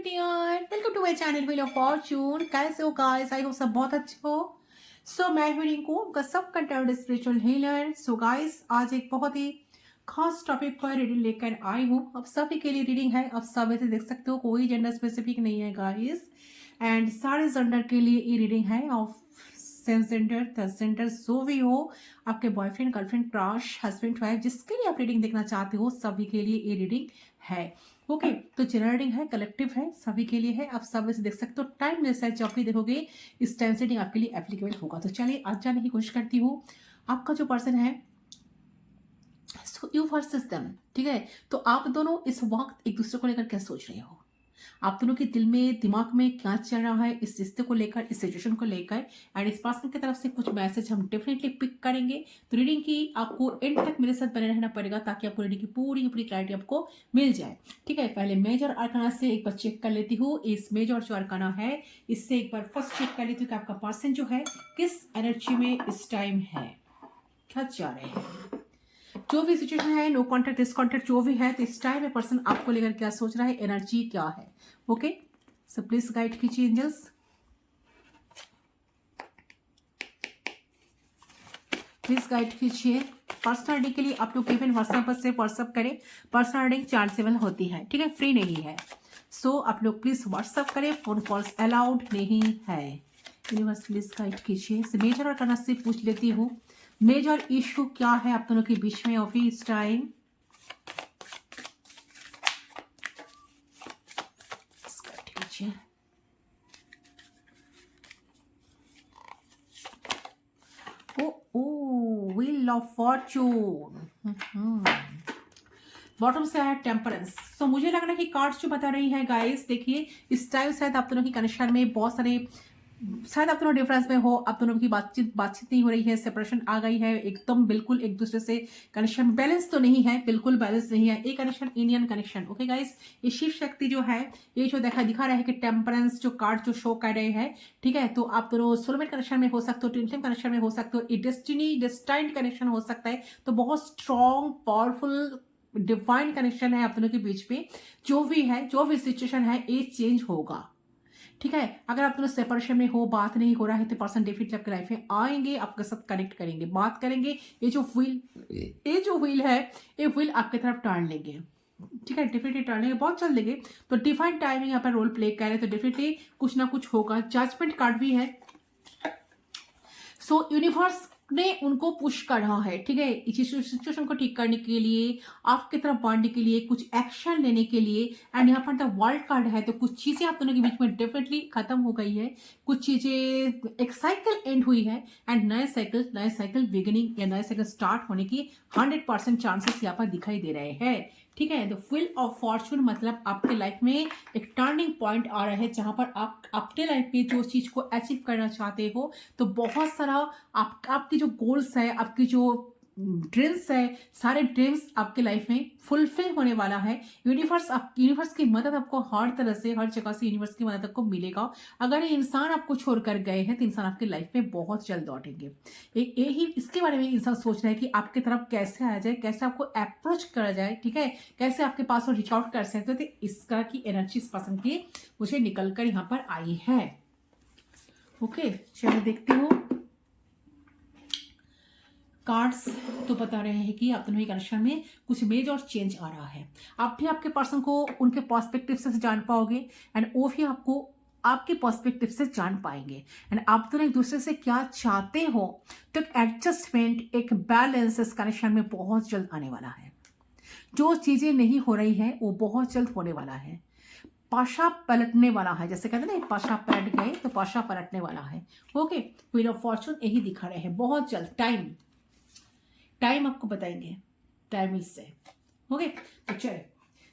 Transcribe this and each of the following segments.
Dear, welcome to my channel wheel of fortune. कैसे हो guys? I hope सब बहुत अच्छे हो। मैं हूं रिंकू, आपका सब कंटेंट स्पिरिचुअल हीलर। गाइस, आज एक बहुत ही खास टॉपिक पर रीडिंग लेकर आई हूँ। अब सभी के लिए रीडिंग है, अब सब ऐसे देख सकते हो, कोई जेंडर स्पेसिफिक नहीं है गाइस। एंड सारे जेंडर के लिए ये रीडिंग है, of same gender, third gender, जो भी हो, आपके boyfriend, girlfriend, crush, husband, wife, जिसके लिए आप रीडिंग देखना चाहते हो, सभी के लिए ये रीडिंग है। ओके, तो जनरल रीडिंग है, कलेक्टिव है, सभी के लिए है। आप सब इसे देख सकते हो, टाइम लेस है। जब भी देखोगे इस टाइम से रीडिंग आपके लिए एप्लीकेबल होगा। तो चलिए आज जानने की कोशिश करती हूँ आपका जो पर्सन है, यू वर्सेस देम। ठीक है, तो आप दोनों इस वक्त एक दूसरे को लेकर क्या सोच रहे हो? आप दोनों के दिल में, दिमाग में क्या चल रहा है इस रिश्ते को लेकर, इस सिचुएशन को लेकर। एंड इस पर्सन की तरफ से कुछ मैसेज हम डेफिनेटली पिक करेंगे। तो रीडिंग की आपको एंड तक मेरे साथ बने रहना पड़ेगा, ताकि आपको रीडिंग की पूरी पूरी क्लैरिटी आपको मिल जाए। ठीक है, पहले मेजर अरकाना से एक बार चेक कर लेती हूँ। इस मेजर जो अरकाना है, इससे एक बार फर्स्ट चेक कर लेती हूँ कि आपका पर्सन जो है किस एनर्जी में इस टाइम है, क्या चाह रहे हैं। जो भी सिचुएशन है, नो कॉन्टेक्ट, डिसकॉन्टेक्ट जो भी है, तो इस टाइम में पर्सन आपको लेकर क्या सोच रहा है, एनर्जी क्या है। ओके, सो प्लीज गाइड कीजिए एंजल्स। प्लीज गाइड कीजिए। पर्सनल रीडिंग के लिए आप लोग केवल व्हाट्सएप पर से व्हाट्सएप करें। पर्सनल रीडिंग चार्जेबल होती है, ठीक है, फ्री नहीं है। आप लोग प्लीज व्हाट्सएप करें, फोन कॉल्स अलाउड नहीं है। यूनिवर्स प्लीज गाइड कीजिए। मेजर और करना से पूछ लेती हूँ, मेजर इशू क्या है आप दोनों के बीच में अभी इस time. Wheel of Fortune, bottom से है टेम्परेंस। मुझे लग रहा है कि कार्ड्स जो बता रही है गाइस, देखिए इस टाइम शायद आप दोनों की कनेक्शन में बहुत सारे, शायद आप दोनों डिफरेंस में हो, आप दोनों की बातचीत नहीं हो रही है, सेपरेशन आ गई है एकदम, बिल्कुल एक दूसरे से कनेक्शन बैलेंस तो नहीं है, बिल्कुल बैलेंस नहीं है। एक connection Indian connection. Okay guys, ये शिव शक्ति जो है, ये जो दिखा रहा है कि टेम्परेंस जो कार्ड जो शो कर रहे हैं, ठीक है, तो आप दोनों सोलमेट कनेक्शन में हो सकते हो, ट्विन फ्लेम कनेक्शन में हो सकते हो, डेस्टिनी डेस्टाइन्ड कनेक्शन हो सकता है। तो बहुत स्ट्रॉन्ग, पावरफुल, डिवाइन कनेक्शन है आप दोनों के बीच में। जो भी है, जो भी सिचुएशन है, ये चेंज होगा। ठीक है, अगर आप दोनों सेपरेशन में हो, बात नहीं हो रहा है, तो पर्सन डेफिनेटली आपके लाइफ में आएंगे, आपके साथ कनेक्ट करेंगे, बात करेंगे। ये जो व्हील है, ये व्हील आपकी तरफ टर्न लेंगे। ठीक है, डेफिनेटली टर्न लेंगे, बहुत जल्द लेंगे। तो डिफाइन टाइमिंग यहाँ पर रोल प्ले कर रहे हैं, तो डेफिनेटली कुछ ना कुछ होगा। जजमेंट कार्ड भी है। यूनिवर्स ने उनको पुश कर रहा है, ठीक है, इस सिचुएशन को ठीक करने के लिए, आपकी तरफ बढ़ने के लिए, कुछ एक्शन लेने के लिए। एंड यहाँ पर द वर्ल्ड कार्ड है, तो कुछ चीजें आप दोनों के बीच में डेफिनेटली खत्म हो गई है, कुछ चीजें, एक साइकिल एंड हुई है, एंड नए साइकिल बिगिनिंग या नए साइकिल स्टार्ट होने की 100% चांसेस यहाँ पर दिखाई दे रहे हैं। ठीक है, द व्हील ऑफ फॉर्चून मतलब आपके लाइफ में एक टर्निंग पॉइंट आ रहा है, जहां पर आप अपने लाइफ में जो चीज को अचीव करना चाहते हो, तो बहुत सारा आपकी जो गोल्स है, आपकी जो ड्रीम्स है, सारे ड्रीम्स आपके लाइफ में फुलफिल होने वाला है। यूनिवर्स की मदद आपको हर तरह से, हर जगह से यूनिवर्स की मदद आपको मिलेगा। अगर ये इंसान आपको छोड़कर गए हैं, तो इंसान आपकी लाइफ में बहुत जल्द लौटेंगे। यही इसके बारे में इंसान सोच रहा है कि आपकी तरफ कैसे आ जाए, कैसे आपको अप्रोच करा जाए, ठीक है, कैसे आपके पास रीच आउट कर सकते हो। तो इस तरह की एनर्जी इस पसंद की मुझे निकल कर यहाँ पर आई है। ओके, चलो देखती हूँ। कार्ड्स तो बता रहे हैं कि आप दोनों के कनेक्शन में कुछ मेजर चेंज आ रहा है। आप भी आपके पर्सन को उनके पर्सपेक्टिव से जान पाओगे, एंड वो भी आपको आपके पर्सपेक्टिव से जान पाएंगे। एंड आप दोनों एक दूसरे से क्या चाहते हो, तो एक एडजस्टमेंट, एक बैलेंस इस कनेक्शन में बहुत जल्द आने वाला है। जो चीजें नहीं हो रही है, वो बहुत जल्द होने वाला है। पाशा पलटने वाला है, जैसे कहते हैं ना, पाशा पलट गए, तो पाशा पलटने वाला है। ओके, व्हील ऑफ फॉर्चून यही दिखा रहे हैं, बहुत जल्द टाइम आपको बताएंगे, टाइम से। ओके, तो चलो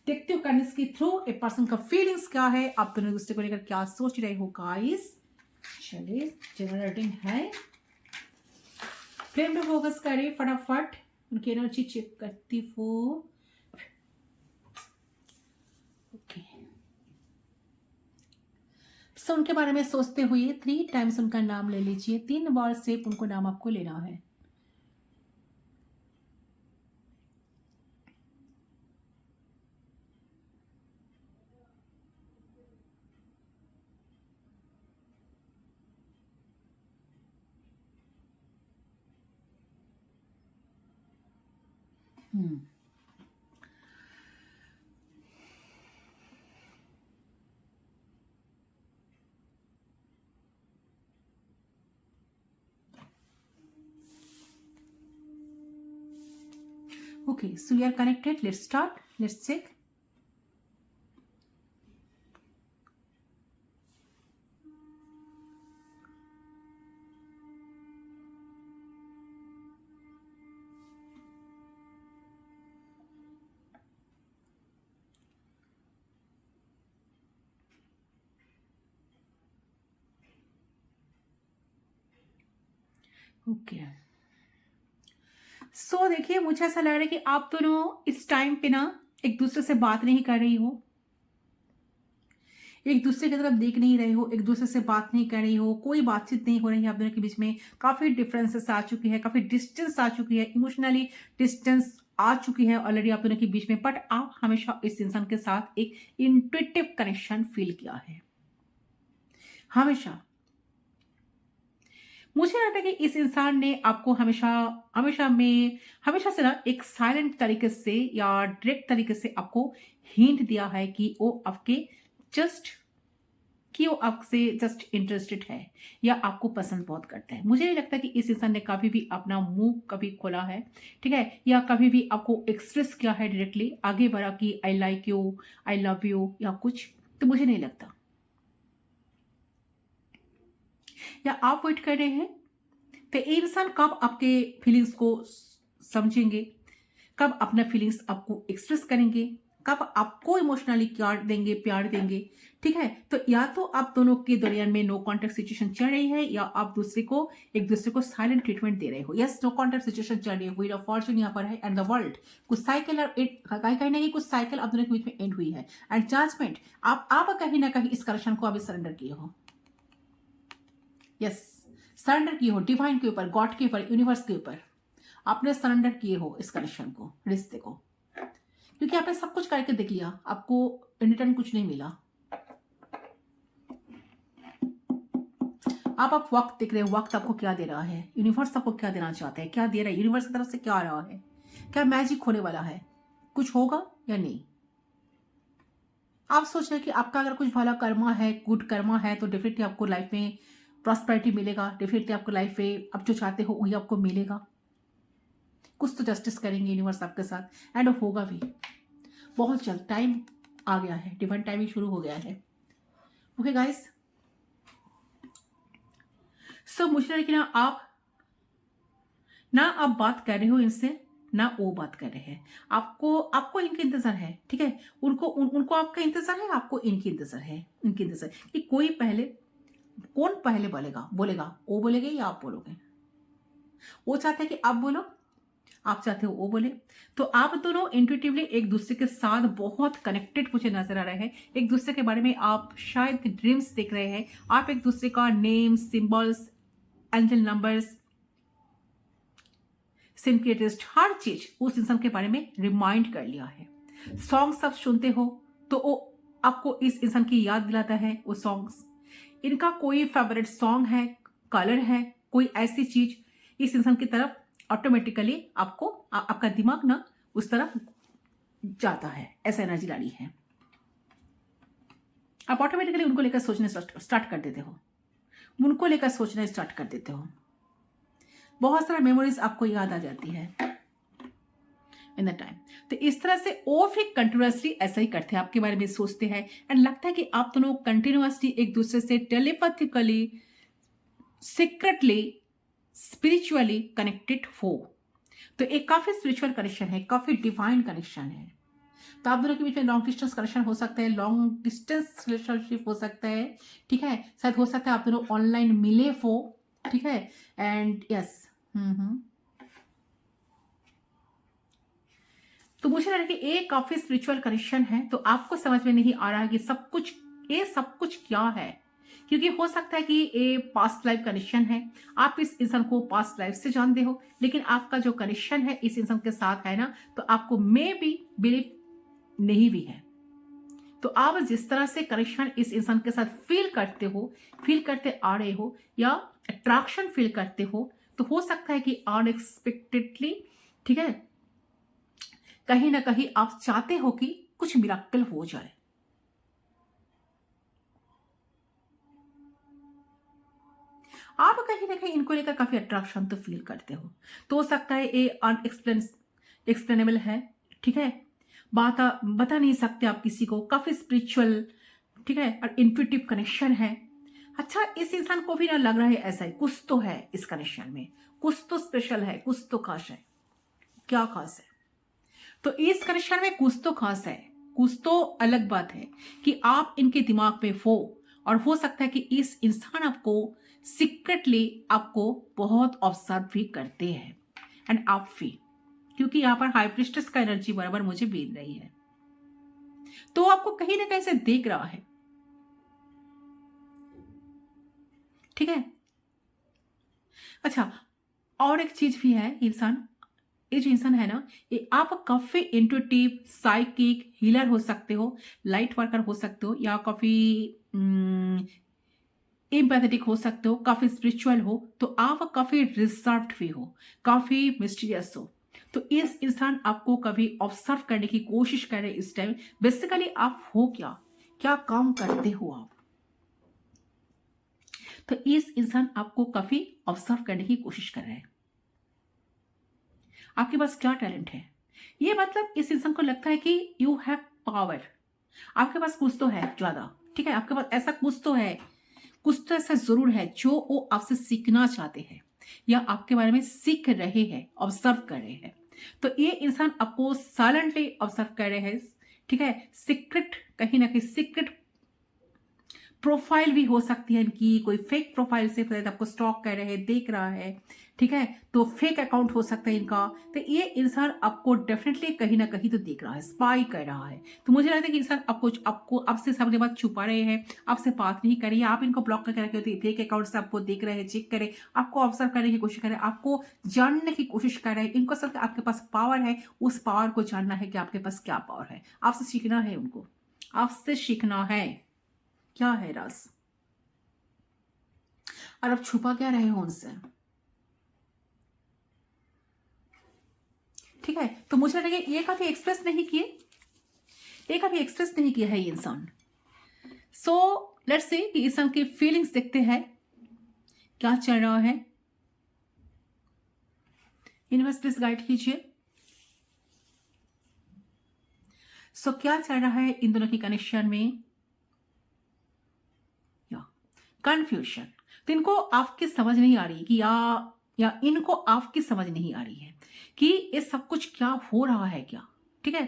देखते हो काइंडनेस के थ्रू एक पर्सन का फीलिंग्स क्या है, आप दोनों दूसरे को लेकर क्या सोच रहे हो गाइस। चलिए, जनरल रीडिंग है, फ्रेम पे फोकस करें, फटाफट उनकी एनर्जी चेक करती हो। ओके, उनके बारे में सोचते हुए 3 टाइम्स उनका नाम ले लीजिए। 3 बार से उनको नाम आपको लेना है। Okay, so we are connected. Let's start. Let's check. Okay, so देखिए, मुझे ऐसा लग रहा है कि आप दोनों इस टाइम पे ना एक दूसरे से बात नहीं कर रही हो, एक दूसरे की तरफ देख नहीं रहे हो, एक दूसरे से बात नहीं कर रही हो, कोई बातचीत नहीं हो रही है आप दोनों के बीच में। काफी डिफरेंसेस आ चुकी है, काफी डिस्टेंस आ चुकी है, इमोशनली डिस्टेंस आ चुकी है ऑलरेडी आप दोनों के बीच में। बट आप हमेशा इस इंसान के साथ एक इंट्यूटिव कनेक्शन फील किया है, हमेशा। मुझे लगता है कि इस इंसान ने आपको हमेशा हमेशा से ना एक साइलेंट तरीके से या डायरेक्ट तरीके से आपको हिंट दिया है कि जस्ट वो आपसे जस्ट इंटरेस्टेड है या आपको पसंद बहुत करता है। मुझे नहीं लगता कि इस इंसान ने कभी भी अपना मुंह कभी खोला है, ठीक है, या कभी भी आपको एक्सप्रेस किया है डायरेक्टली आगे बढ़ा कि I like you, I love you या कुछ। तो मुझे नहीं लगता। या आप वेट कर रहे हैं तो ये इंसान कब आपके फीलिंग्स को समझेंगे, कब अपना फीलिंग्स आपको एक्सप्रेस करेंगे, कब आपको इमोशनली प्यार देंगे, ठीक है। तो या तो आप दोनों के दरमियान में नो कॉन्टेक्ट सिचुएशन चल रही है या आप एक दूसरे को साइलेंट ट्रीटमेंट दे रहे हो। यस, नो कॉन्टेक्ट सिचुएशन चल रही है, व्हील ऑफ फॉर्च्यून यहाँ पर है एंड द वर्ल्ड। कुछ साइकिल कहीं ना कहीं कुछ साइकिल आप दोनों के बीच में एंड हुई है एंड जजमेंट। आप कहीं ना कहीं इस कनेक्शन को अभी सरेंडर किए हो। यस, सरेंडर किए हो डिवाइन के ऊपर, गॉड के ऊपर, यूनिवर्स के ऊपर। आपने सरेंडर किए हो इस कनेक्शन को, रिश्ते को, क्योंकि आपने सब कुछ करके देख लिया, आपको इन रिटर्न कुछ नहीं मिला। आप वक्त देख रहे हो, वक्त आपको क्या दे रहा है, यूनिवर्स आपको क्या देना चाहता है, क्या दे रहा है, यूनिवर्स की तरफ से क्या आ रहा है, क्या मैजिक होने वाला है, कुछ होगा या नहीं। आप सोच रहे हैं कि आपका अगर कुछ भला कर्मा है, गुड कर्मा है, तो डेफिनेटली आपको लाइफ में प्रॉस्पेरिटी मिलेगा, डेफिनेटली आपको लाइफ में आप जो चाहते हो वही आपको मिलेगा। कुछ तो जस्टिस करेंगे यूनिवर्स आपके साथ एंड होगा भी बहुत जल्द। टाइम आ गया है, डिवाइन टाइमिंग शुरू हो गया है। ओके गाइस, सो मुझे लगे ना आप बात कर रहे हो इनसे, ना वो बात कर रहे हैं। आपको इनके इंतजार है, ठीक है। उनको आपका इंतजार है, आपको इनकी इंतजार है, कि कौन पहले बोलेगा वो बोलेगे या आप बोलोगे। वो चाहते हैं कि आप बोलो, आप चाहते हो वो बोले। तो आप दोनों इंट्यूटिवली एक दूसरे के साथ बहुत कनेक्टेड मुझे नजर आ रहे हैं। एक दूसरे के बारे में आप शायद ड्रीम्स देख रहे हैं। आप एक दूसरे का नेम, सिंबल्स, एंजल नंबर्स, सिंक्रेटिस्ट, हर चीज उस इंसान के बारे में रिमाइंड कर लिया है। सॉन्ग्स आप सुनते हो तो वो आपको इस इंसान की याद दिलाता है। वो सॉन्ग्स, इनका कोई फेवरेट सॉन्ग है, कलर है, कोई ऐसी चीज इस इंसान की तरफ ऑटोमेटिकली आपका दिमाग ना उस तरफ जाता है। ऐसा एनर्जी लानी है, आप ऑटोमेटिकली उनको लेकर सोचने स्टार्ट कर देते हो, उनको लेकर सोचना स्टार्ट कर देते हो। बहुत सारा मेमोरीज आपको याद आ जाती है इन द टाइम। तो इस तरह से वो फिर कंटिन्यूअसली ऐसा ही करते हैं, आपके बारे में सोचते हैं एंड लगता है कि आप दोनों कंटिन्यूअसली एक दूसरे से टेलीपैथिकली, सीक्रेटली, स्पिरिचुअली कनेक्टेड हो। तो एक काफी स्पिरिचुअल कनेक्शन है, काफी डिवाइन कनेक्शन है। तो आप दोनों के बीच में लॉन्ग डिस्टेंस कनेक्शन हो सकता है, लॉन्ग डिस्टेंस रिलेशनशिप हो सकता है, ठीक है। शायद हो सकता है आप दोनों ऑनलाइन मिले हो, ठीक है। एंड यस, तो मुझे लग रहा है कि ये काफी स्पिरिचुअल कनेक्शन है। तो आपको समझ में नहीं आ रहा है कि ये सब कुछ क्या है, क्योंकि हो सकता है कि ये पास्ट लाइफ कनेक्शन है। आप इस इंसान को पास्ट लाइफ से जानते हो, लेकिन आपका जो कनेक्शन है इस इंसान के साथ है ना, तो आपको मे बी बिलीव नहीं भी है। तो आप जिस तरह से कनेक्शन इस इंसान के साथ फील करते आ रहे हो या अट्रैक्शन फील करते हो, तो हो सकता है कि अनएक्सपेक्टेडली, ठीक है, कहीं ना कहीं आप चाहते हो कि कुछ मिराकल हो जाए। आप कहीं ना कहीं इनको लेकर काफी अट्रैक्शन तो फील करते हो। तो हो सकता है ये एक्सप्लेनेबल है, ठीक है। बात बता नहीं सकते आप किसी को, काफी स्पिरिचुअल, ठीक है, और इंट्यूटिव कनेक्शन है। अच्छा, इस इंसान को भी ना लग रहा है ऐसा ही कुछ तो है इस कनेक्शन में, कुछ तो स्पेशल है, कुछ तो खास है। क्या खास है? तो इस कनेक्शन में कुछ तो खास है, कुछ तो अलग बात है कि आप इनके दिमाग में हो, और हो सकता है कि इस इंसान आपको सीक्रेटली आपको बहुत ऑब्जर्व भी करते हैं एंड आप भी, क्योंकि यहाँ पर हाई प्रिस्टेस का एनर्जी बराबर मुझे मिल रही है, तो आपको कहीं ना कहीं से देख रहा है, ठीक है। अच्छा, और एक चीज भी है, इंसान, ये जो इंसान है ना, ये आप काफी इंट्यूटिव, साइकिक, हीलर हो सकते हो, लाइट वर्कर हो सकते हो, या काफी एम्पैथेटिक हो सकते हो, काफी स्पिरिचुअल हो, तो आप काफी रिजर्व्ड भी हो, काफी मिस्टीरियस हो। तो इस इंसान आपको कभी ऑब्जर्व करने की कोशिश कर रहे हैं इस टाइम। बेसिकली आप हो क्या, क्या काम करते हो आप, तो इस इंसान आपको काफी ऑब्जर्व करने की कोशिश कर रहे हैं। आपके पास क्या टैलेंट है, ये मतलब इस इंसान को लगता है कि यू हैव पावर, आपके पास कुछ तो है ज्यादा, ठीक है। आपके पास ऐसा कुछ तो है, कुछ तो ऐसा जरूर है जो वो आपसे सीखना चाहते हैं, या आपके बारे में सीख रहे हैं, ऑब्जर्व कर रहे हैं। तो ये इंसान आपको साइलेंटली ऑब्जर्व कर रहे हैं, ठीक है। सीक्रेट, कहीं ना कहीं सीक्रेट प्रोफाइल भी हो सकती है इनकी, कोई फेक प्रोफाइल से शायद आपको स्टॉक कर रहे हैं, देख रहा है, ठीक है। तो फेक अकाउंट हो सकता है इनका। तो ये इंसान आपको डेफिनेटली कहीं ना कहीं तो देख रहा है, स्पाई कर रहा है। तो मुझे लगता है कि इंसान आपको आपसे सामने बात छुपा रहे हैं, आपसे बात नहीं कर रही है, आप इनको ब्लॉक करके रखे होते हैं, फेक अकाउंट से आपको देख रहे हैं, चेक करें, आपको ऑब्जर्व करने की कोशिश करें, आपको जानने की कोशिश कर रहे हैं। इनको सब आपके पास पावर है, उस पावर को जानना है कि आपके पास क्या पावर है, आपसे सीखना है उनको, आपसे सीखना है क्या है राज, और अब छुपा क्या रहे हो उनसे, ठीक है। तो मुझे लगे ये काफी एक्सप्रेस नहीं किए, ये काफी एक्सप्रेस नहीं किया है ये इंसान। सो लेट्स से कि इंसान की फीलिंग्स देखते हैं क्या चल रहा है। यूनिवर्स प्लीज गाइड कीजिए। सो क्या चल रहा है इन दोनों की कनेक्शन में, या कंफ्यूजन। तो इनको आपकी समझ नहीं आ रही कि या इनको आपकी समझ नहीं आ रही है कि ये सब कुछ क्या हो रहा है क्या, ठीक है।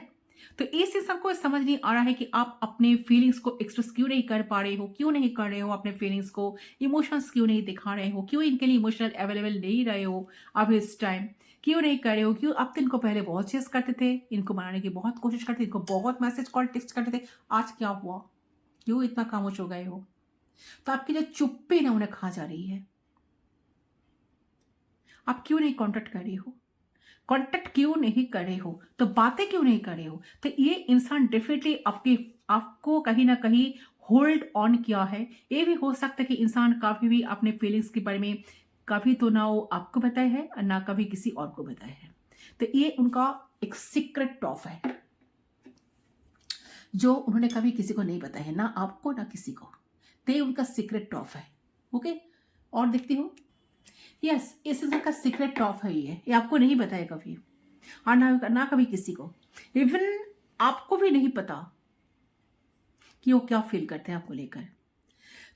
तो इस इंसान को समझ नहीं आ रहा है कि आप अपने फीलिंग्स को एक्सप्रेस क्यों नहीं कर पा रहे हो, क्यों नहीं कर रहे हो अपने फीलिंग्स को, इमोशंस क्यों नहीं दिखा रहे हो, क्यों इनके लिए इमोशनल अवेलेबल नहीं रहे हो अब इस टाइम, क्यों नहीं कर रहे हो, क्यों आप तो इनको पहले बहुत चेस करते थे, इनको मनाने की बहुत कोशिश करते थे, इनको बहुत मैसेज कॉल टेक्स्ट करते थे, आज क्या हुआ, क्यों इतना खामोश हो गए हो। तो आपकी जो चुप्पी ना उन्हें खा जा रही है, आप क्यों नहीं कांटेक्ट कर रही हो, कांटेक्ट क्यों नहीं कर रहे हो, तो बातें क्यों नहीं कर रहे हो। तो ये इंसान डेफिनेटली आपको कहीं ना कहीं होल्ड ऑन किया है। ये भी हो सकता है कि इंसान काफी भी अपने फीलिंग्स के बारे में कभी तो ना वो आपको बताया है और ना कभी किसी और को बताया है। तो ये उनका एक सीक्रेट टॉप है जो उन्होंने कभी किसी को नहीं बताया है, ना आपको ना किसी को। तो ये उनका सीक्रेट टॉप है। ओके, और देखती हूँ, यस, इस इंसान का सीक्रेट टॉप है ये आपको नहीं बताया कभी, और ना कभी किसी को, इवन आपको भी नहीं पता कि वो क्या फील करते हैं आपको लेकर।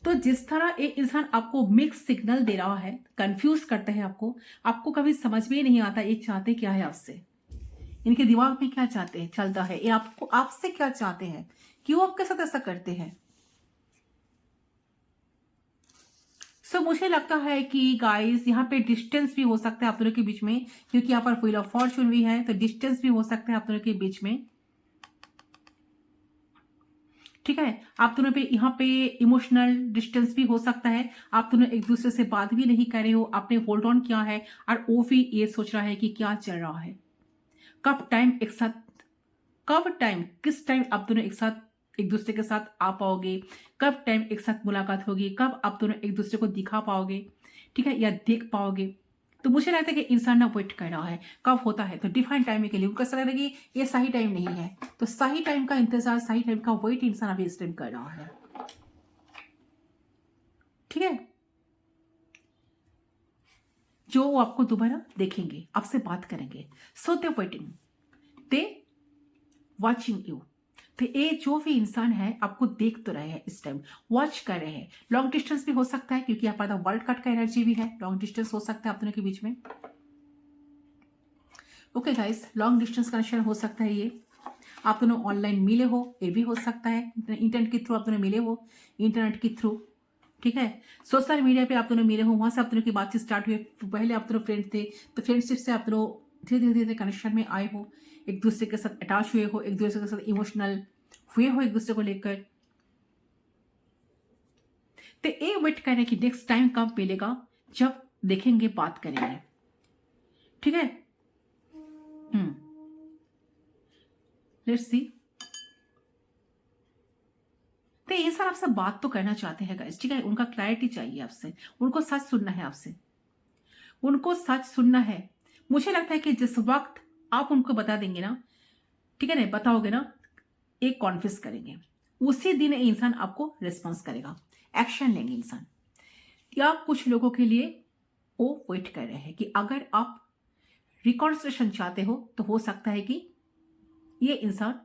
तो जिस तरह एक इंसान आपको मिक्स सिग्नल दे रहा है, कंफ्यूज करते हैं आपको, आपको कभी समझ में नहीं आता ये चाहते क्या है आपसे, इनके दिमाग में क्या चाहते हैं चलता है, ये आपको आपसे क्या चाहते हैं, क्यों आपके साथ ऐसा करते हैं। सो मुझे लगता है कि गाइस यहाँ पे डिस्टेंस भी हो सकता है आप दोनों के बीच में, क्योंकि यहाँ पर व्हील ऑफ फॉर्चून भी है, तो डिस्टेंस भी हो सकता है आप दोनों के बीच में, ठीक है। आप दोनों पे यहाँ पे इमोशनल डिस्टेंस भी हो सकता है, आप दोनों एक दूसरे से बात भी नहीं कर रहे हो, आपने होल्ड ऑन किया है, और वो भी ये सोच रहा है कि क्या चल रहा है, कब टाइम एक साथ, कब टाइम किस टाइम आप दोनों एक साथ एक दूसरे के साथ आ पाओगे, कब टाइम एक साथ मुलाकात होगी, कब आप दोनों एक दूसरे को दिखा पाओगे, ठीक है, या देख पाओगे। तो मुझे लगता है कि इंसान ना वेट कर रहा है। कब होता है? तो डिफाइंड टाइम के लिए उनको ऐसा लग रहा है कि ये सही टाइम नहीं है, तो सही टाइम का इंतजार, सही टाइम का वेट इंसान अभी इस टाइम कर रहा है। ठीक है, जो वो आपको दोबारा देखेंगे, आपसे बात करेंगे, सो दे वेटिंग, दे वॉचिंग यू। तो ये जो भी इंसान है आपको देख तो रहे हैं, इस टाइम वॉच कर रहे हैं। लॉन्ग डिस्टेंस भी हो सकता है, क्योंकि यहाँ पर वर्ल्ड कट का एनर्जी भी है, लॉन्ग डिस्टेंस हो सकता है आप दोनों के बीच में। Okay guys, long distance connection हो सकता है ये। आप दोनों ऑनलाइन मिले हो, ये भी हो सकता है। इंटरनेट के थ्रू आप दोनों मिले हो, इंटरनेट के थ्रू, ठीक है। सोशल मीडिया पे आप दोनों मिले हो, वहां से आप दोनों की बातचीत स्टार्ट हुई। पहले आप दोनों फ्रेंड थे, तो फ्रेंडशिप से आप दोनों धीरे धीरे धीरे कनेक्शन में आए हो, एक दूसरे के साथ अटैच हुए हो, एक दूसरे के साथ इमोशनल हुए हो एक दूसरे को लेकर। तो ये वेट करें कि नेक्स्ट टाइम कब मिलेगा, जब देखेंगे, बात करेंगे, ठीक है। Let's see. तो ये सर आपसे बात तो करना चाहते हैं गाइस, ठीक है। उनका क्लैरिटी चाहिए आपसे, उनको सच सुनना है आपसे, उनको सच सुनना है। मुझे लगता है कि जिस वक्त आप उनको बता देंगे ना, ठीक है ना, बताओगे ना, एक कॉन्फेस करेंगे, उसी दिन इंसान आपको रिस्पॉन्स करेगा, एक्शन लेंगे इंसान। या कुछ लोगों के लिए वो वेट कर रहे हैं कि अगर आप रिकॉन्सिलेशन चाहते हो, तो हो सकता है कि ये इंसान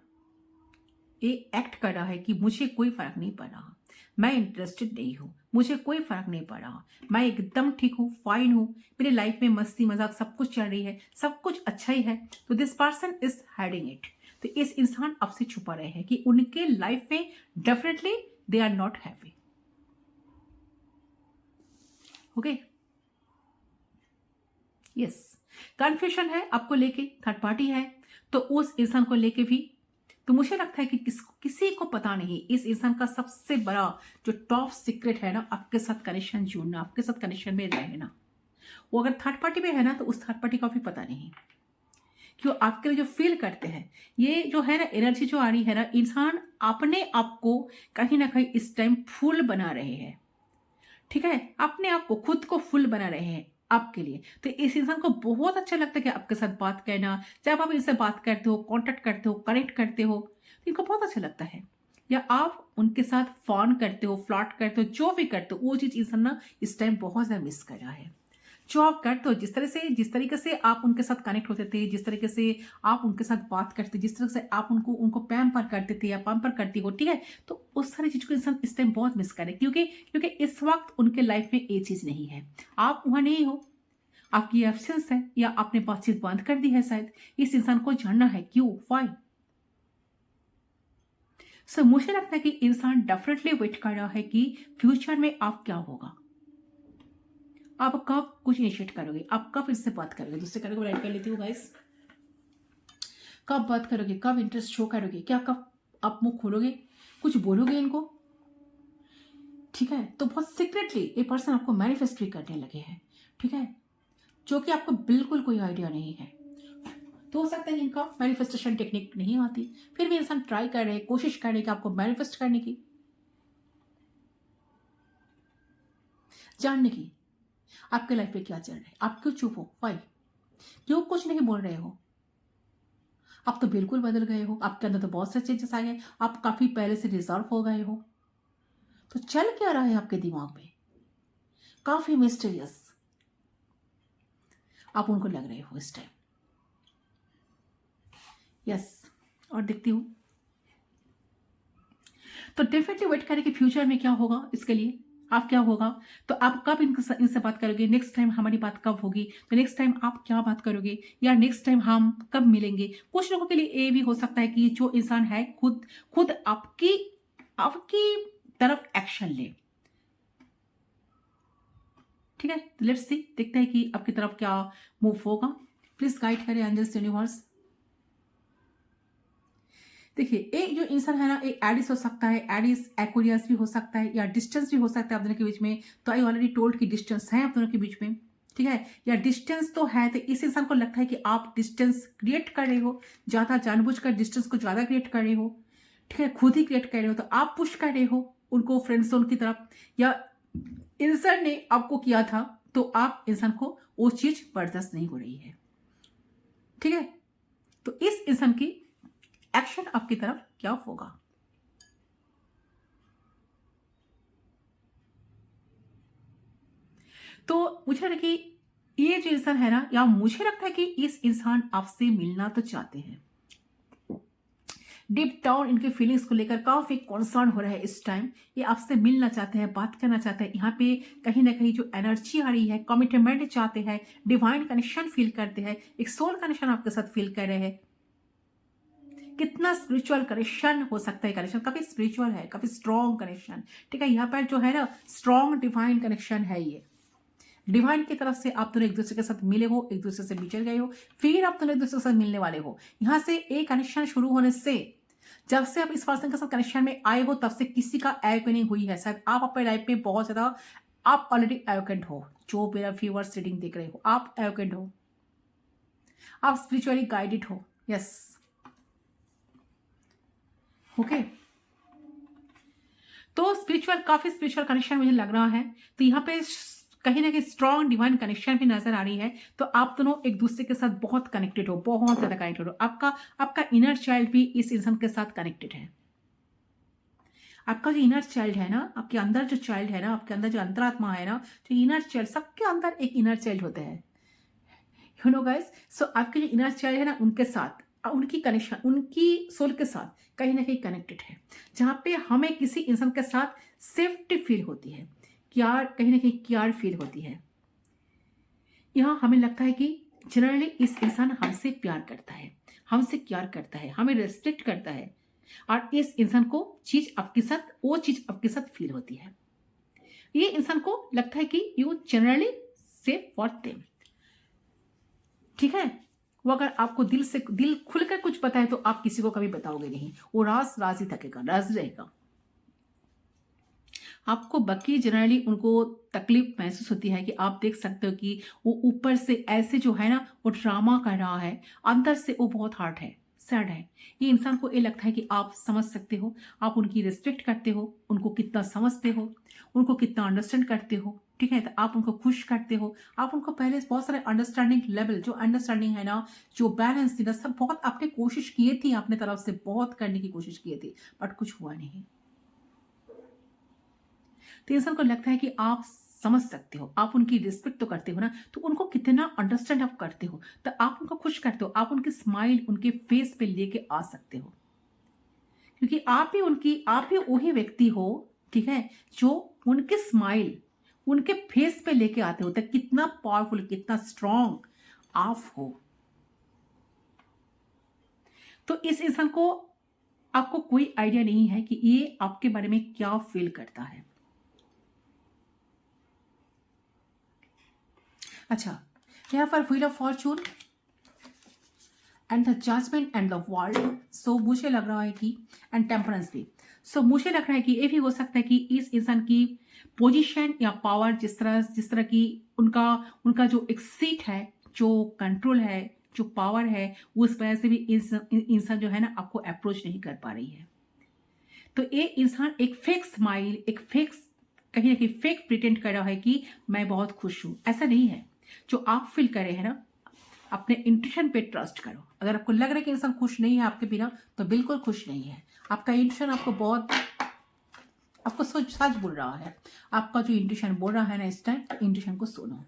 ये एक्ट कर रहा है कि मुझे कोई फर्क नहीं पड़ रहा, मैं इंटरेस्टेड नहीं हूं, मुझे कोई फर्क नहीं पड़ रहा, मैं एकदम ठीक हूं, फाइन हूं, मेरी लाइफ में मस्ती मजाक सब कुछ चल रही है, सब कुछ अच्छा ही है। तो this person is hiding it. तो इस इंसान आपसे छुपा रहे हैं कि उनके लाइफ में definitely they are not happy. Okay, yes, confusion है आपको लेके, थर्ड पार्टी है, तो उस इंसान को लेके भी। तो मुझे लगता है कि किसी को पता नहीं, इस इंसान का सबसे बड़ा जो टॉप सीक्रेट है ना, आपके साथ कनेक्शन जोड़ना, आपके साथ कनेक्शन में रहना। वो अगर थर्ड पार्टी में है ना, तो उस थर्ड पार्टी का भी पता नहीं, क्यों आपके लिए जो फील करते हैं, ये जो है ना एनर्जी जो आ रही है ना, इंसान अपने आप को कहीं ना कहीं इस टाइम फुल बना रहे हैं, ठीक है। अपने आप को, खुद को फुल बना रहे हैं आपके लिए। तो इस इंसान को बहुत अच्छा लगता है कि आपके साथ बात करना, जब आप इनसे बात करते हो, कांटेक्ट करते हो, कनेक्ट करते हो, तो इनको बहुत अच्छा लगता है। या आप उनके साथ फोन करते हो, फ्लर्ट करते हो, जो भी करते हो, वो चीज इंसान ना इस टाइम बहुत ज्यादा मिस कर रहा है। जो आप करते हो, जिस तरीके से आप उनके साथ कनेक्ट होते थे, जिस तरीके से आप उनके साथ बात करते, जिस तरह से आप उनको पैम्पर करते थे या पंपर करती हो, ठीक है, तो उस सारी चीज को इंसान इस टाइम बहुत मिस करे, क्योंकि इस वक्त उनके लाइफ में ये चीज नहीं है। आप वहां नहीं हो, आपकी एब्सेंस है, या आपने बातचीत बंद कर दी है शायद। इस इंसान को जानना है क्यों, व्हाई। सो मुझे लगता है कि इंसान डेफिनेटली वेट कर रहा है कि फ्यूचर में आप क्या होगा, आप कब कुछ इनिशिएट करोगे, आप कब इससे बात करोगे। दूसरे कार्ड को राइट कर लेती हूँ गाइस। कब बात करोगे, कब इंटरेस्ट शो करोगे, क्या कब आप मुंह खोलोगे, कुछ बोलोगे इनको, ठीक है। तो बहुत सीक्रेटली ये पर्सन आपको मैनिफेस्ट भी करने लगे हैं, ठीक है, जो कि आपको बिल्कुल कोई आइडिया नहीं है। तो हो सकता है इनका मैनिफेस्टेशन टेक्निक नहीं आती, फिर भी इंसान ट्राई कर रहे हैं, कोशिश कर रहे हैं कि आपको मैनिफेस्ट करने की, जानने की आपके लाइफ में क्या चल रहा है, आप क्यों चुप हो, वाई, क्यों कुछ नहीं बोल रहे हो। आप तो बिल्कुल बदल गए हो, आपके अंदर तो बहुत से चेंजेस आ गए, आप काफी पहले से रिजर्व हो गए हो। तो चल क्या रहा है आपके दिमाग में, काफी मिस्टीरियस आप उनको लग रहे हो इस टाइम। यस, और देखती हूं तो डेफिनेटली वेट करें कि फ्यूचर में क्या होगा, इसके लिए आप क्या होगा। तो आप कब इनसे बात करोगे, नेक्स्ट टाइम हमारी बात कब होगी, तो नेक्स्ट टाइम आप क्या बात करोगे, या नेक्स्ट टाइम हम कब मिलेंगे। कुछ लोगों के लिए ये भी हो सकता है कि जो इंसान है खुद खुद आपकी आपकी तरफ एक्शन ले, ठीक है। तो लेट्स सी, देखते हैं कि आपकी तरफ क्या मूव होगा। प्लीज गाइड करें एंजल्स, यूनिवर्स। देखिए, एक जो इंसान है ना, एक एडिस हो सकता है, एडिस एक्वेरियस भी हो सकता है, या डिस्टेंस भी हो सकता है आप दोनों के बीच में। तो आई ऑलरेडी टोल्ड कि डिस्टेंस है आप दोनों के बीच में, ठीक है, या डिस्टेंस तो है। तो इस इंसान को लगता है कि आप डिस्टेंस क्रिएट कर रहे हो, ज्यादा जानबूझकर डिस्टेंस को ज्यादा क्रिएट कर रहे हो, ठीक है, खुद ही क्रिएट कर रहे हो। तो आप पुश कर रहे हो उनको फ्रेंड जोन की तरफ, या इंसान ने आपको किया था तो आप इंसान को वो चीज बर्दाश्त नहीं हो रही है, ठीक है। तो इस इंसान की एक्शन आपकी तरफ क्या होगा? तो मुझे लगा कि ये जो इंसान है ना, या मुझे लगता है कि इस इंसान आपसे मिलना तो चाहते हैं, डीप डाउन इनके फीलिंग्स को लेकर काफी कंसर्न हो रहा है इस टाइम। ये आपसे मिलना चाहते हैं, बात करना चाहते हैं। यहाँ पे कहीं ना कहीं जो एनर्जी आ रही है, कमिटमेंट चाहते हैं, डिवाइन कनेक्शन फील करते हैं, एक सोल कनेक्शन आपके साथ फील कर रहे हैं। कितना स्पिरिचुअल कनेक्शन हो सकता है? कनेक्शन काफी स्पिरिचुअल है, काफी स्ट्रॉन्ग कनेक्शन, ठीक है। यहाँ पर जो है ना, स्ट्रॉन्ग डिवाइन कनेक्शन है। ये डिवाइन की तरफ से आप दोनों एक दूसरे के साथ मिले हो, एक दूसरे से बिछड़ गए हो, फिर आप दोनों एक दूसरे के साथ मिलने वाले हो। यहाँ से एक कनेक्शन शुरू होने से, जब से आप इस पर्सन के साथ कनेक्शन में आए हो, तब से किसी का अवेकनिंग हुई है। शायद आप अपने लाइफ में बहुत ज्यादा, आप ऑलरेडी अवेकेंड हो। जो मेरा व्यूअर्स रीडिंग देख रहे हो, आप अवेकेंड हो, आप स्पिरिचुअली गाइडेड हो। Yes, okay. तो स्पिरिचुअल, काफी स्पिरिचुअल कनेक्शन मुझे लग रहा है। तो यहाँ पे कहीं ना कहीं स्ट्रॉन्ग डिवाइन कनेक्शन भी नजर आ रही है। तो आप दोनों एक दूसरे के साथ बहुत कनेक्टेड हो, बहुत ज्यादा कनेक्टेड हो। आपका इनर चाइल्ड भी इस इंसान के साथ कनेक्टेड है। आपका जो इनर चाइल्ड है ना, आपके अंदर जो चाइल्ड है ना, आपके अंदर जो अंतरात्मा है ना, जो इनर चाइल्ड, सबके अंदर एक इनर चाइल्ड होता है, यू नो गाइस। सो आपके जो इनर चाइल्ड है ना, उनके साथ, उनकी कनेक्शन, उनकी सोल के साथ कहीं ना कहीं कनेक्टेड है। जहाँ पे हमें किसी इंसान के साथ सेफ्टी फील होती है, क्यार, कहीं ना कहीं क्यार फील होती है। यहाँ हमें लगता है कि जनरली इस इंसान हमसे प्यार करता है, हमसे क्यार करता है, हमें रेस्पेक्ट करता है, और इस इंसान को चीज आपके साथ, वो चीज आपके साथ फील होती है। ये इंसान को लगता है कि you generally safe for them, ठीक है। वो अगर आपको दिल से, दिल खुलकर कुछ पता है, तो आप किसी को कभी बताओगे नहीं, वो राज राज ही थकेगा, राज रहेगा। आपको बाकी जनरली उनको तकलीफ महसूस होती है कि आप देख सकते हो कि वो ऊपर से ऐसे जो है ना, वो ड्रामा कर रहा है, अंदर से वो बहुत हार्ट है, सैड है। ये इंसान को ये लगता है कि आप समझ सकते हो, आप उनकी रिस्पेक्ट करते हो, उनको कितना समझते हो, उनको कितना अंडरस्टैंड करते हो, ठीक है। तो आप उनको खुश करते हो, आप उनको पहले बहुत सारे अंडरस्टैंडिंग लेवल, जो अंडरस्टैंडिंग है ना, जो बैलेंस थी ना, सब बहुत आपने कोशिश किए थी, अपने तरफ से बहुत करने की कोशिश किए थे, बट कुछ हुआ नहीं। तो इंसान को लगता है कि आप समझ सकते हो, आप उनकी रिस्पेक्ट तो करते हो ना, तो उनको कितना अंडरस्टैंड आप करते हो, तो आप उनको खुश करते हो, आप उनकी स्माइल उनके फेस पे लेके आ सकते हो, क्योंकि आप ही वही व्यक्ति हो, ठीक है, जो उनके स्माइल उनके फेस पे लेके आते हो। तो कितना पावरफुल, कितना स्ट्रांग आप हो। तो इस इंसान को, आपको कोई आइडिया नहीं है कि ये आपके बारे में क्या फील करता है। अच्छा, यहाँ पर wheel of fortune and the judgement and the world. So मुझे लग रहा है कि, एंड टेम्परेंस भी। सो मुझे लग रहा है कि ये भी हो सकता है कि इस इंसान की पोजीशन या पावर, जिस तरह की उनका उनका जो एक सीट है, जो कंट्रोल है, जो पावर है, उस वजह से भी इंसान जो है ना, आपको अप्रोच नहीं कर पा रही है। तो ये इंसान एक फेक स्माइल, एक फेक, कहीं ना कहीं फेक प्रिटेंड कर रहा है कि मैं बहुत खुश हूं। ऐसा नहीं है। जो आप फील कर रहे हैं ना, अपने इंट्यूशन पे ट्रस्ट करो। अगर आपको लग रहा है कि इंसान खुश नहीं है आपके बिना, तो बिल्कुल खुश नहीं है। आपका इंट्यूशन आपको बहुत, आपको सच बोल रहा है। आपका जो इंट्यूशन बोल रहा है ना इस टाइम, इंट्यूशन को सुनो,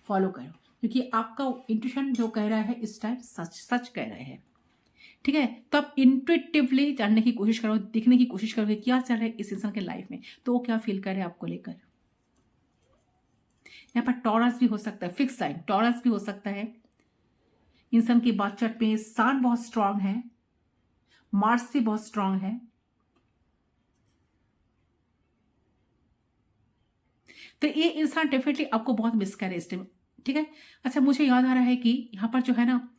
फॉलो करो, क्योंकि आपका इंट्यूशन जो कह रहा है इस टाइम सच सच कह रहे हैं, ठीक है। तो आप इंट्यूटिवली जानने की कोशिश करो, देखने की कोशिश करो कि क्या चल रहा है इस इंसान के लाइफ में, तो वो क्या फील कर रहे हैं आपको लेकर। यहाँ पर टॉरस भी हो सकता है, फिक्स साइन टॉरस भी हो सकता है। इंसान की बातचीत में सन बहुत स्ट्रांग है, मार्स भी बहुत स्ट्रांग है। तो ये इंसान डेफिनेटली आपको बहुत मिस करे इस टाइम, ठीक है। अच्छा, मुझे याद आ रहा है कि यहाँ पर जो है ना,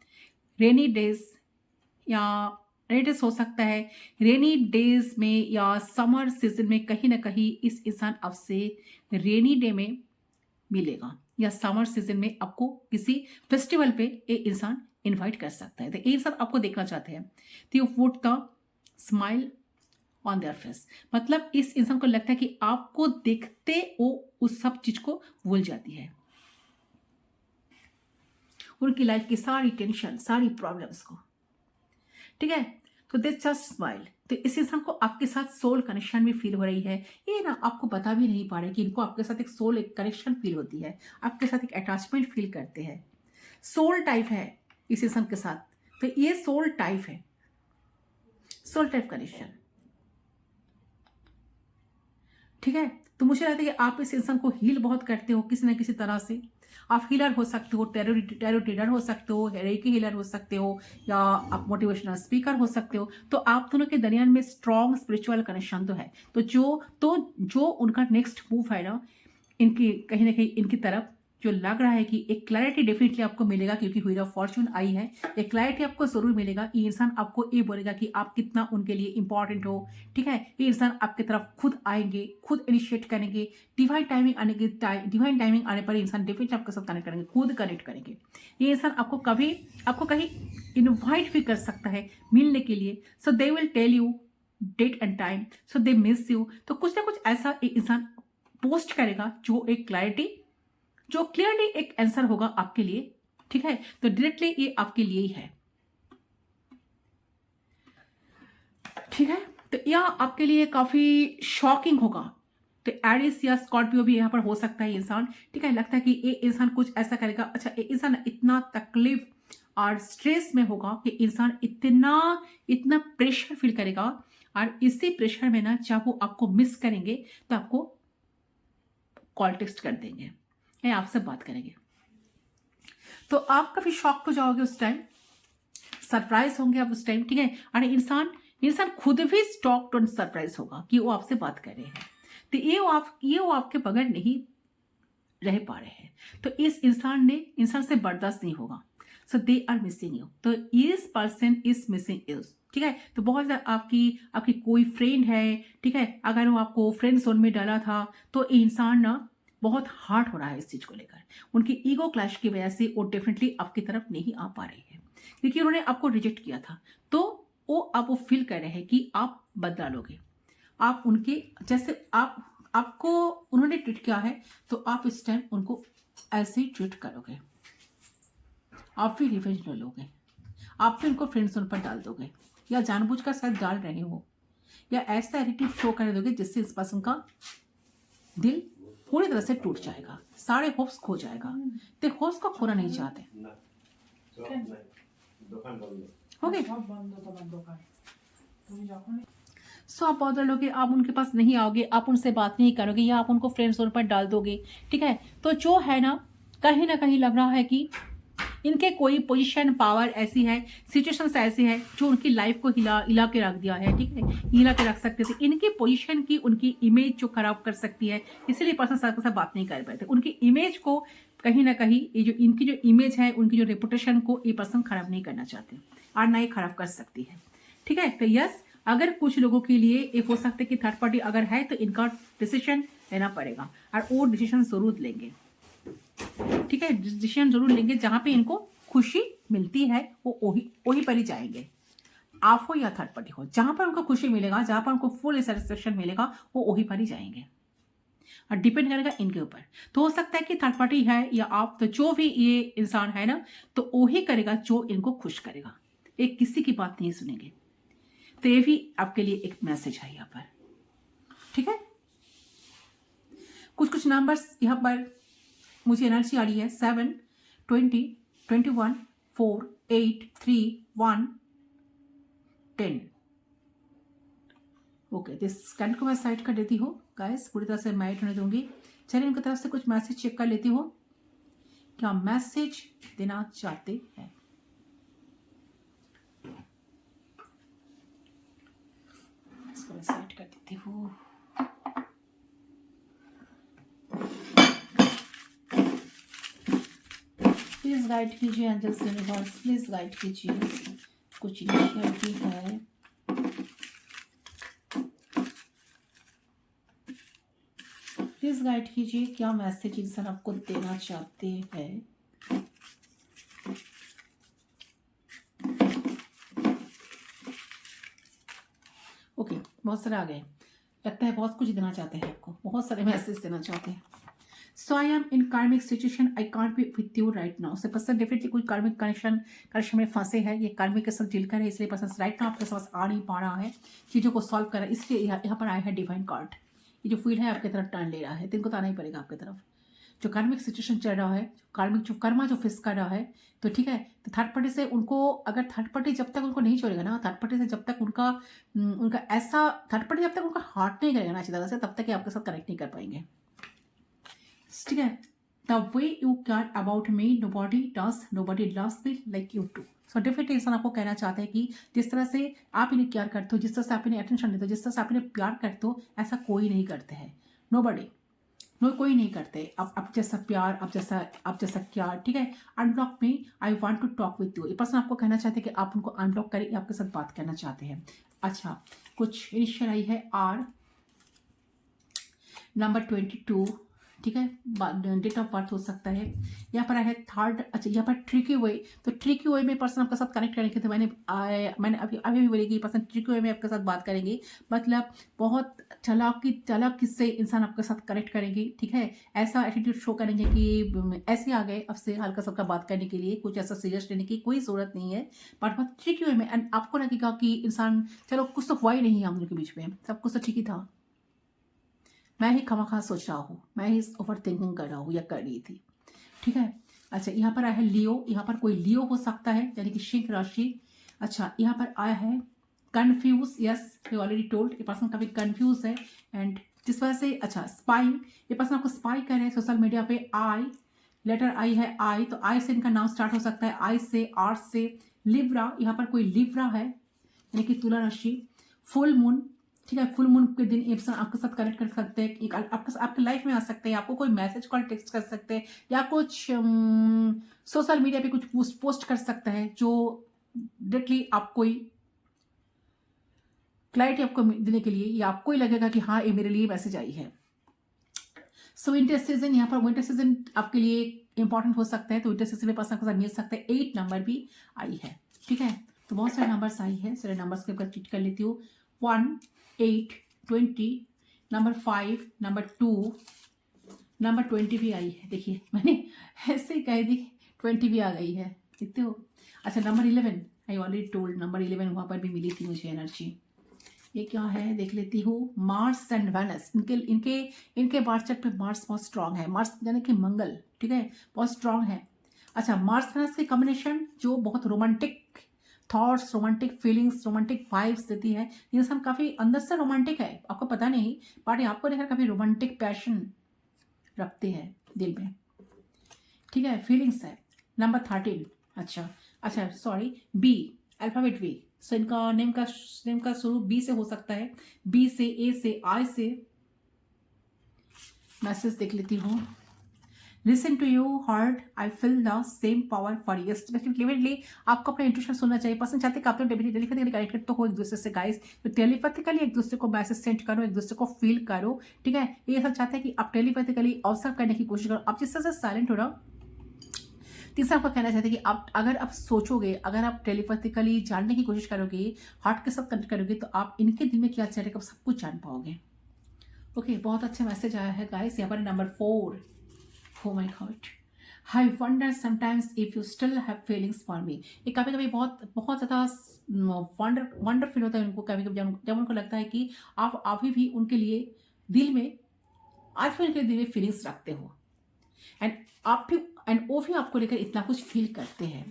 रेनी डेज या रेनी हो सकता है, रेनी डेज में या समर सीजन में कहीं ना कहीं इस इंसान आपसे रेनी डे में मिलेगा, या समर सीजन में आपको किसी फेस्टिवल पे ये इंसान इनवाइट कर सकता है। तो ये इंसान आपको देखना चाहते हैं, तो you put the smile on their face. मतलब इस इंसान को लगता है कि आपको देखते वो उस सब चीज को भूल जाती है, उनकी लाइफ की सारी टेंशन, सारी प्रॉब्लम्स को, ठीक है। तो दे जस्ट स्माइल। तो इस इंसान को आपके साथ सोल कनेक्शन भी फील हो रही है। ये ना आपको बता भी नहीं पा रहे कि इनको आपके साथ एक सोल, एक कनेक्शन फील होती है, आपके साथ एक अटैचमेंट फील करते हैं। सोल टाइप है इस इंसान के साथ, तो ये सोल टाइप है, सोल टाइप कनेक्शन, ठीक है। तो मुझे लगता है कि आप इस इंसान को हील बहुत करते हो किसी ना किसी तरह से। आप हीलर हो सकते हो, टैरो रीडर हो सकते हो, रेकी हीलर हो सकते हो, या आप मोटिवेशनल स्पीकर हो सकते हो। तो आप दोनों के दरमियान में स्ट्रॉन्ग स्पिरिचुअल कनेक्शन तो है। तो जो उनका नेक्स्ट मूव है ना, इनकी कहीं ना कहीं इनकी तरफ जो लग रहा है कि एक क्लैरिटी डेफिनेटली आपको मिलेगा, क्योंकि व्हील ऑफ फॉर्चून आई है। एक क्लैरिटी आपको जरूर मिलेगा। ये इंसान आपको ये बोलेगा कि आप कितना उनके लिए इंपॉर्टेंट हो, ठीक है। ये इंसान आपकी तरफ खुद आएंगे, खुद इनिशिएट करेंगे। डिवाइन टाइमिंग आने पर इंसान डेफिनेटली आपके साथ कनेक्ट करेंगे, खुद कनेक्ट करेंगे। ये इंसान आपको कहीं इन्वाइट भी कर सकता है मिलने के लिए। So they will tell you date and time, so they miss you. तो कुछ ना कुछ ऐसा एक इंसान पोस्ट करेगा जो एक क्लैरिटी, जो क्लियरली एक आंसर होगा आपके लिए, ठीक है। तो डायरेक्टली ये आपके लिए ही है, ठीक है। तो यह आपके लिए काफी शॉकिंग होगा। तो एरिस या स्कॉर्पियो भी यहाँ पर हो सकता है इंसान, ठीक है। लगता है कि ये इंसान कुछ ऐसा करेगा। अच्छा, ये इंसान इतना तकलीफ और स्ट्रेस में होगा कि इंसान इतना प्रेशर फील करेगा, और इसी प्रेशर में ना जब वो आपको मिस करेंगे तो आपको कॉल टेक्स्ट कर देंगे या आपसे बात करेंगे। तो आप काफी शॉक हो जाओगे उस टाइम, सरप्राइज होंगे आप उस टाइम, ठीक है। और इंसान खुद भी स्टॉक्ड और सरप्राइज होगा कि वो आपसे बात कर रहे हैं। तो ये वो आपके बगैर नहीं रह पा रहे हैं। तो इस इंसान से बर्दाश्त नहीं होगा। सो दे आर मिसिंग यू। तो इस पर्सन इज मिसिंग यू, ठीक है। तो बहुत ज्यादा आपकी कोई फ्रेंड है, ठीक है। अगर वो आपको फ्रेंड जोन में डाला था, तो इंसान ना बहुत हार्ड हो रहा है इस चीज को लेकर। उनकी ईगो क्लैश की वजह से वो डेफिनेटली आपकी तरफ नहीं आ पा रही है, क्योंकि उन्होंने आपको रिजेक्ट किया था। तो वो फील कर रहे हैं कि आप बदला लोगे। आप उनके जैसे आपको उन्होंने ट्रीट किया है, तो आप इस टाइम उनको ऐसे ही ट्रीट करोगे। आप भी रिवेंज ले लोगे, आप भी उनको फ्रेंड जोन पर डाल दोगे, या जानबूझकर शायद डाल रहे हो, या ऐसा एटीट्यूड शो कर दोगे जिससे इस पर्सन का दिल पूरी तरह से टूट जाएगा, सारे होप्स खो जाएगा। तो होप्स को खोना नहीं चाहते, हो गए। सो आप बहुत लोगे, आप उनके पास नहीं आओगे, आप उनसे बात नहीं करोगे, या आप उनको फ्रेंड जोन पर डाल दोगे, ठीक है। तो जो है ना कहीं लग रहा है कि इनके कोई पोजीशन, पावर ऐसी है, सिचुएशंस ऐसी है जो उनकी लाइफ को हिला के रख दिया है, ठीक है। हिला के रख सकते थे। इनकी पोजीशन की उनकी इमेज जो खराब कर सकती है, इसीलिए पर्सन साथ बात नहीं कर पाते। उनकी इमेज को कहीं ना कहीं ये जो इनकी जो इमेज है, उनकी जो रेपुटेशन को ये पर्सन खराब नहीं करना चाहते, और ना ही खराब कर सकती है, ठीक है। तो यस, अगर कुछ लोगों के लिए ये हो सकता है कि थर्ड पार्टी अगर है, तो इनका डिसीजन लेना पड़ेगा, और वो डिसीजन जरूर लेंगे, ठीक है। डिसीजन जरूर लेंगे। जहां पे इनको खुशी मिलती है वो वही पर ही जाएंगे। आप हो या थर्ड पार्टी हो, जहां पर उनको खुशी मिलेगा, जहां पर उनको फुल सेटिस्फेक्शन मिलेगा, वो वही पर ही जाएंगे, और डिपेंड करेगा इनके ऊपर। तो हो सकता है कि थर्ड पार्टी है या आप, तो जो भी ये इंसान है ना, तो वही करेगा जो इनको खुश करेगा। एक किसी की बात नहीं सुनेंगे। तो ये भी आपके लिए एक मैसेज है यहाँ पर, ठीक है। कुछ नंबर्स यहाँ पर मुझे एनर्जी आ रही है। 7, 20, 21, 4, 8, 3, 1, 10। ओके, दिस स्कैन को मैं साइड कर देती हूँ गाइस, पूरी तरह से माइट होने दूंगी। चलिए उनकी तरफ से कुछ मैसेज चेक कर लेती हूँ, क्या मैसेज देना चाहते हैं। इसको मैं साइड कर देती हूँ। प्लीज गाइड कीजिए एंजल्स यूनिवर्स, प्लीज गाइड कीजिए। कुछ इनिशिएटिव है, प्लीज गाइड कीजिए, क्या मैसेज इंसान आपको देना चाहते हैं। ओके, बहुत सारे आ गए। लगता है बहुत कुछ देना चाहते हैं आपको, बहुत सारे मैसेज देना चाहते हैं। सो आई एम इन कार्मिक situation, I can't be with you right now. से पर्सन डेफिनेटली कोई कार्मिक कनेक्शन में फंसे हैं, ये कार्मिक के साथ डील कर रहे हैं, इसलिए पर्सन राइट नाउ आपके पास आ नहीं पा रहा है, चीज़ों को सॉल्व कर रहा है, इसलिए यहाँ पर आया है डिवाइन कार्ड। ये जो फील्ड है आपकी तरफ टर्न ले रहा है, तो इनको तो आना ही पड़ेगा आपकी तरफ। जो कार्मिक सिचुएशन चल रहा है, कार्मिक जो कर्मा जो फेस कर रहा है, तो ठीक है, तो थर्ड पार्टी से उनको, अगर थर्ड पार्टी जब तक उनको नहीं छोड़ेगा ना, थर्ड पार्टी से जब तक उनका ऐसा, थर्ड पार्टी जब तक उनका हार्ट नहीं करेगा ना अच्छी तरह से, तब तक ये आपके साथ कनेक्ट नहीं कर पाएंगे, ठीक है। The way you care about me nobody loves me like you too. So definitely इंसान आपको कहना चाहता है कि जिस तरह से आप इन्हें केयर करते हो, जिस तरह से आप इन्हें अटेंशन देते हो, जिस तरह से आप इन्हें प्यार करते हो, ऐसा कोई नहीं करते हैं। नोबडी, कोई नहीं करते आप जैसा प्यार, आप जैसा क्या, ठीक है। Unblock me, I want to talk with you. ये पर्सन आपको कहना चाहते हैं कि आप उनको अनब्लॉक करें, आपके साथ बात करना चाहते हैं। अच्छा, कुछ इनिशियल आई है आर, नंबर 22, ठीक है, डेट ऑफ बर्थ हो सकता है। यहाँ पर है थर्ड। अच्छा, यहाँ पर ट्रिकी वे, तो ट्रिकी वे में पर्सन आपके साथ कनेक्ट करने के थे, मैंने अभी भी बोलेगी पर्सन ट्रिकी वे में आपके साथ बात करेंगे, मतलब बहुत चालाकी से इंसान आपके साथ कनेक्ट करेंगे, ठीक है। ऐसा एटीट्यूड शो करेंगे कि ऐसे आ गए अब से हल्का सबका बात करने के लिए, कुछ ऐसा सीरियस लेने की कोई जरूरत नहीं है, बट बहुत ट्रिकी वे में। एंड आपको लगेगा कि इंसान, चलो कुछ तो हुआ ही नहीं है हम लोग के बीच में, सब कुछ तो ठीक ही था, मैं ही खामखा सोच रहा हूँ, मैं ही ओवर थिंकिंग कर रहा हूँ या कर रही थी, ठीक है। अच्छा, यहाँ पर आया है लियो, यहाँ पर कोई लियो हो सकता है, यानी कि सिंह राशि। अच्छा, यहाँ पर आया है confuse, yes you already told, ये पर्सन काफी कन्फ्यूज है, एंड जिस वजह से, अच्छा स्पाइंग, ये पर्सन आपको स्पाई कर रहे हैं सोशल मीडिया पे। आई, लेटर आई है, आई तो आई से इनका नाम स्टार्ट हो सकता है, आई से, आर से। लिब्रा, यहाँ पर कोई लिब्रा है, यानी कि तुला राशि। फुल मून, ठीक है, फुल मून के दिन ये पर्सन आपके साथ कनेक्ट कर सकते हैं, एक आपके लाइफ में आ सकते हैं, आपको कोई मैसेज कॉल टेक्स्ट कर सकते हैं, या कुछ सोशल मीडिया पे कुछ पोस्ट कर सकता है जो डायरेक्टली आपको क्लैरिटी आपको देने के लिए, या आपको ही लगेगा कि हाँ ये मेरे लिए मैसेज आई है। सो विंटर सीजन, यहाँ पर विंटर सीजन आपके लिए इंपॉर्टेंट हो सकता है, तो विंटर सीजन में पर्सन के साथ मिल सकते हैं। 8 नंबर भी आई है, ठीक है, तो बहुत सारे नंबर्स आई है, सारे नंबर्स के ऊपर क्लिक कर लेती हूँ। 1, 8, 20, नंबर 5, नंबर 2, नंबर 20 भी आई है, देखिए मैंने ऐसे ही कह दी, 20 भी आ गई है, देखते हो। अच्छा, number 11, I already told, number 11 वहाँ पर भी मिली थी मुझे एनर्जी। ये क्या है देख लेती हूँ, मार्स एंड वेनस, इनके बार्थ चार्ट पे मार्स बहुत स्ट्रांग है, मार्स यानी कि मंगल, ठीक है, बहुत स्ट्रांग है। अच्छा, मार्स वेनस की कॉम्बिनेशन जो बहुत romantic thoughts, romantic feelings, romantic vibes देती है। इंसान काफी अंदर से रोमांटिक है, आपको पता नहीं, बट ये आपको लेकर काफी रोमांटिक पैशन रखते हैं दिल में, ठीक है, फीलिंग्स है। नंबर 13, अच्छा सॉरी, बी, अल्फाबेट बी, सो इनका नेम का शुरू बी से हो सकता है, बी से, ए से, आई से। मैसेज देख लेती हूँ। Listen to you heart, I feel the same power for you. Definitely आपको अपना इंट्यूशन सुनना चाहिए। पर्सन चाहते हैं कि आप लोग टेलीपैथिकली कनेक्टेड तो हो एक दूसरे से गाइस, तो टेलीपैथिकली एक दूसरे को मैसेज सेंड करो, एक दूसरे को फील करो, ठीक है। ये सब चाहते हैं कि आप टेलीपैथिकली ऑब्जर्व करने की कोशिश करो। आप जिस तरह से साइलेंट हो रहो, तीसरा आपको कहना चाहते हैं कि आप अगर आप सोचोगे, अगर आप टेलीपैथिकली जानने की कोशिश करोगे, हार्ट के साथ कनेक्ट करोगे, तो आप इनके दिल में क्या चल रहा है आप सब कुछ जान पाओगे। ओके, बहुत अच्छा मैसेज आया है गाइस। यहाँ पर number 4, oh my God, I wonder sometimes if you still have feelings for me। ये कभी कभी बहुत ज़्यादा वंडर फील होता है उनको, कभी कभी जब उनको लगता है कि आप अभी भी उनके लिए दिल में, आज भी उनके दिल में फीलिंग्स रखते हो, एंड वो भी आपको लेकर इतना कुछ फील करते हैं,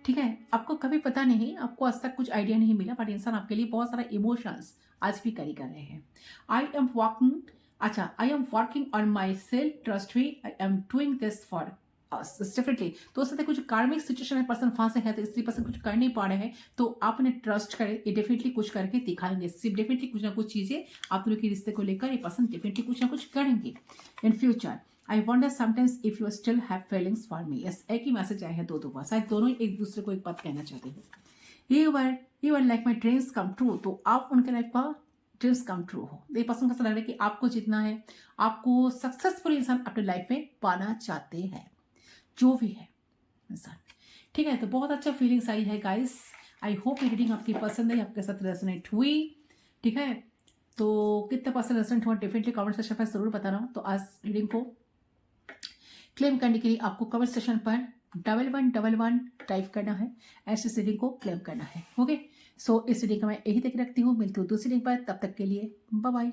ठीक है। आपको कभी पता नहीं, आपको आज तक कुछ आइडिया नहीं मिला, बट इंसान आपके लिए बहुत सारा इमोशंस आज भी कैरी कर रहे हैं। I am working on myself trust we, I am doing this for us. Definitely तो उससे कुछ कार्मिक सिचुएशन में पर्सन फंसे हैं, तो इसलिए पर्सन कुछ कर नहीं पा रहे हैं, तो आप उन्हें ट्रस्ट करें, ये डेफिनेटली कुछ करके दिखाएंगे। सिर्फ डेफिनेटली कुछ ना कुछ चीजें आप दोनों के रिश्ते को लेकर ये पर्सन डेफिनेटली कुछ ना कुछ करेंगे in future. I wonder sometimes if you still have feelings for me. Yes, एक ही मैसेज आया है दो बार, शायद दोनों एक दूसरे को एक बात कहना चाहते हैं। You are like my dreams come true, तो आप उनके लाइफ का ड्रीम्स कम ट्रू हो। ये पसंद कैसा लग रहा है कि आपको जितना है, आपको सक्सेसफुल इंसान अपने लाइफ में पाना चाहते हैं, जो भी है इंसान, ठीक है। तो बहुत अच्छा फीलिंग्स आई है गाइस। आई होप ये रीडिंग आपकी पसंद है, आपके साथ रेजोनेट हुई, ठीक है। तो कितने पर्सन रेजोनेट हुआ डेफिनेटली कमेंट सेक्शन पर जरूर बताना। तो आज रीडिंग को क्लेम करने के लिए आपको कमेंट सेक्शन पर 1111 टाइप करना है, ऐसे इस रीडिंग को क्लेम करना है। ओके, सो इस रीडिंग का मैं यही तक रखती हूँ, मिलती हूँ दूसरी रीडिंग पर, तब तक के लिए बाय बाय।